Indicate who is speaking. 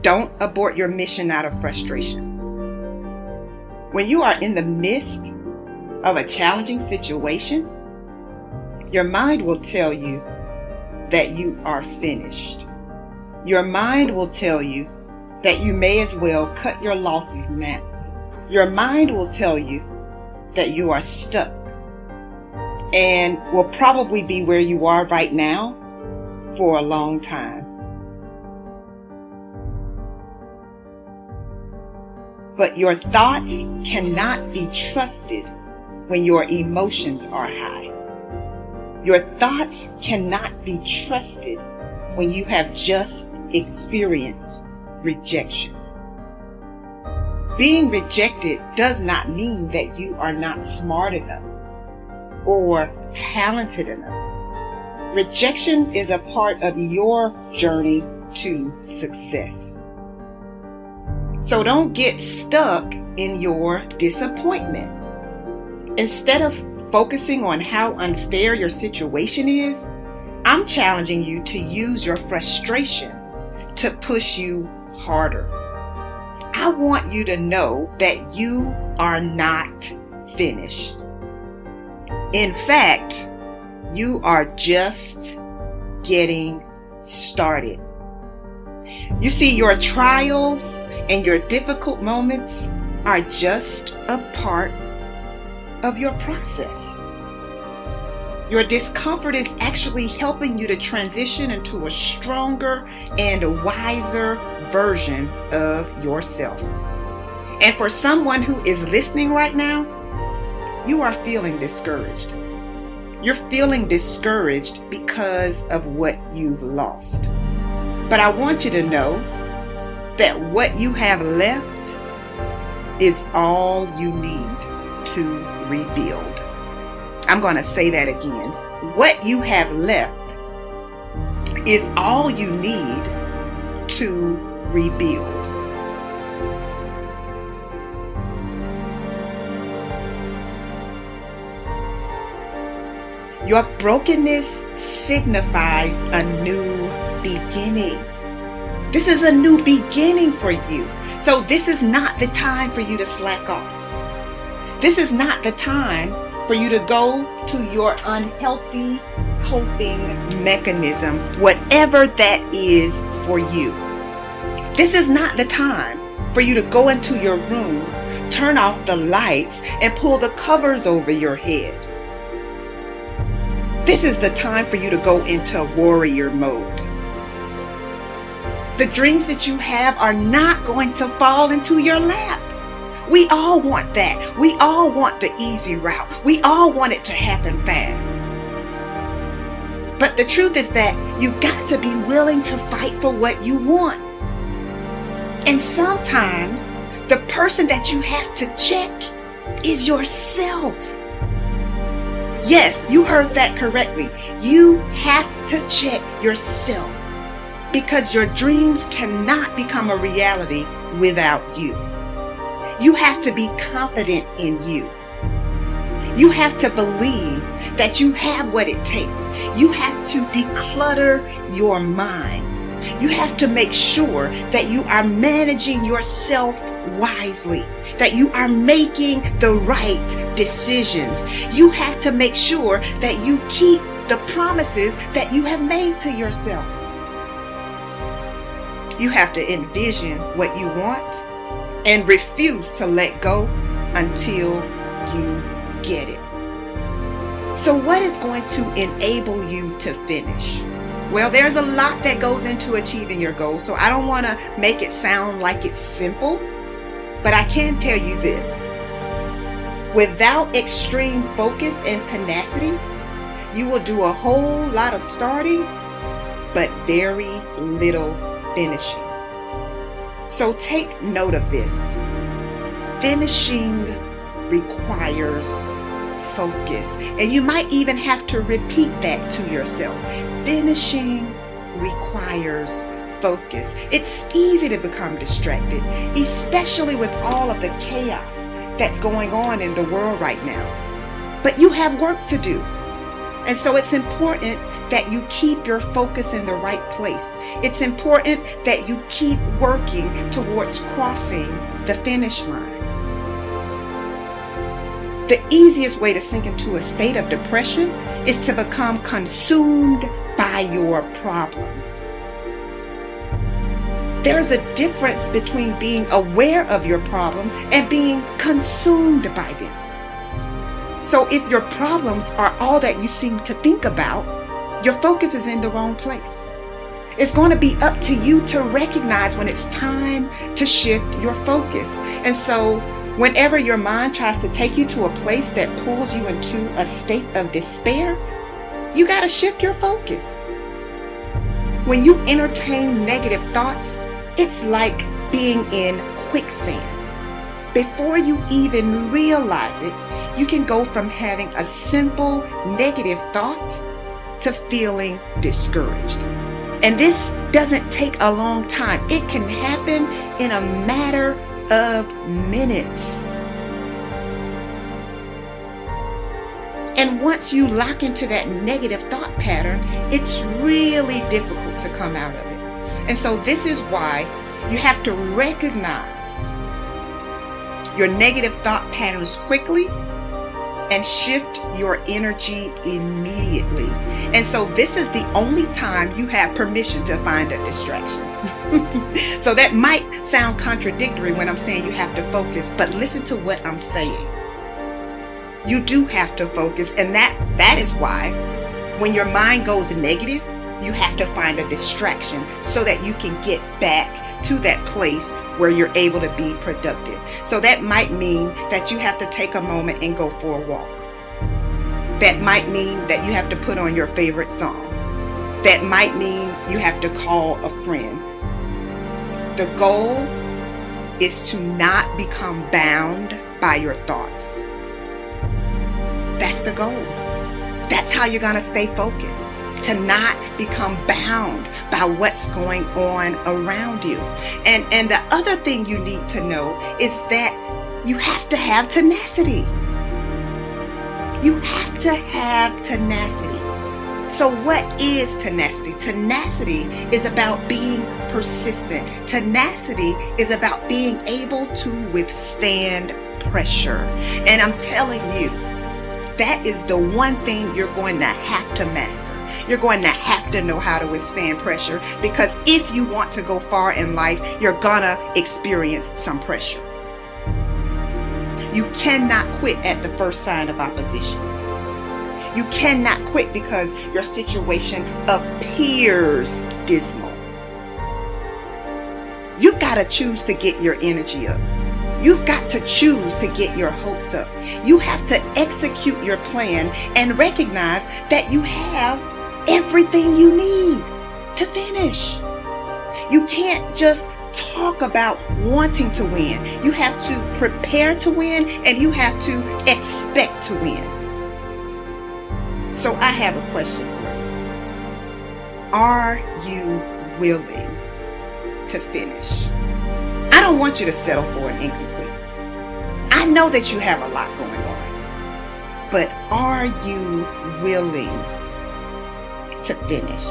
Speaker 1: Don't abort your mission out of frustration. When you are in the midst of a challenging situation, your mind will tell you that you are finished. Your mind will tell you that you may as well cut your losses now. Your mind will tell you that you are stuck and will probably be where you are right now for a long time. But your thoughts cannot be trusted when your emotions are high. Your thoughts cannot be trusted when you have just experienced rejection. Being rejected does not mean that you are not smart enough or talented enough. Rejection is a part of your journey to success. So don't get stuck in your disappointment. Instead of focusing on how unfair your situation is, I'm challenging you to use your frustration to push you harder. I want you to know that you are not finished. In fact, you are just getting started. You see, your trials and your difficult moments are just a part of your process. Your discomfort is actually helping you to transition into a stronger and wiser version of yourself. And for someone who is listening right now, you are feeling discouraged. You're feeling discouraged because of what you've lost. But I want you to know that what you have left is all you need to rebuild. I'm going to say that again. What you have left is all you need to rebuild. Your brokenness signifies a new beginning. This is a new beginning for you. So this is not the time for you to slack off. This is not the time for you to go to your unhealthy coping mechanism, whatever that is for you. This is not the time for you to go into your room, turn off the lights, and pull the covers over your head. This is the time for you to go into warrior mode. The dreams that you have are not going to fall into your lap. We all want that. We all want the easy route. We all want it to happen fast. But the truth is that you've got to be willing to fight for what you want. And sometimes the person that you have to check is yourself. Yes, you heard that correctly. You have to check yourself because your dreams cannot become a reality without you. You have to be confident in you. You have to believe that you have what it takes. You have to declutter your mind. You have to make sure that you are managing yourself wisely, that you are making the right decisions. You have to make sure that you keep the promises that you have made to yourself. You have to envision what you want and refuse to let go until you get it. So what is going to enable you to finish? Well, there's a lot that goes into achieving your goals, so I don't want to make it sound like it's simple, but I can tell you this. Without extreme focus and tenacity, you will do a whole lot of starting, but very little finishing. So take note of this. Finishing requires focus. And you might even have to repeat that to yourself. Finishing requires focus. It's easy to become distracted, especially with all of the chaos that's going on in the world right now. But you have work to do. And so it's important that you keep your focus in the right place. It's important that you keep working towards crossing the finish line. The easiest way to sink into a state of depression is to become consumed by your problems. There is a difference between being aware of your problems and being consumed by them. So if your problems are all that you seem to think about, your focus is in the wrong place. It's going to be up to you to recognize when it's time to shift your focus. And so whenever your mind tries to take you to a place that pulls you into a state of despair, you got to shift your focus. When you entertain negative thoughts, it's like being in quicksand. Before you even realize it, you can go from having a simple negative thought to feeling discouraged. And this doesn't take a long time. It can happen in a matter of minutes. And once you lock into that negative thought pattern, it's really difficult to come out of it. And so this is why you have to recognize your negative thought patterns quickly and shift your energy immediately. And so this is the only time you have permission to find a distraction. So that might sound contradictory when I'm saying you have to focus, but listen to what I'm saying. You do have to focus, and that is why when your mind goes negative, you have to find a distraction so that you can get back to that place where you're able to be productive. So that might mean that you have to take a moment and go for a walk. That might mean that you have to put on your favorite song. That might mean you have to call a friend. The goal is to not become bound by your thoughts. That's the goal. That's how you're going to stay focused. To not become bound by what's going on around you. And the other thing you need to know is that you have to have tenacity. You have to have tenacity. So what is tenacity? Tenacity is about being persistent. Tenacity is about being able to withstand pressure. And I'm telling you, that is the one thing you're going to have to master. You're going to have to know how to withstand pressure, because if you want to go far in life, you're gonna experience some pressure. You cannot quit at the first sign of opposition. You cannot quit because your situation appears dismal. You've got to choose to get your energy up. You've got to choose to get your hopes up. You have to execute your plan and recognize that you have everything you need to finish. You can't just talk about wanting to win. You have to prepare to win, and you have to expect to win. So I have a question for you. Are you willing to finish? I don't want you to settle for an incomplete. I know that you have a lot going on, but are you willing to finish?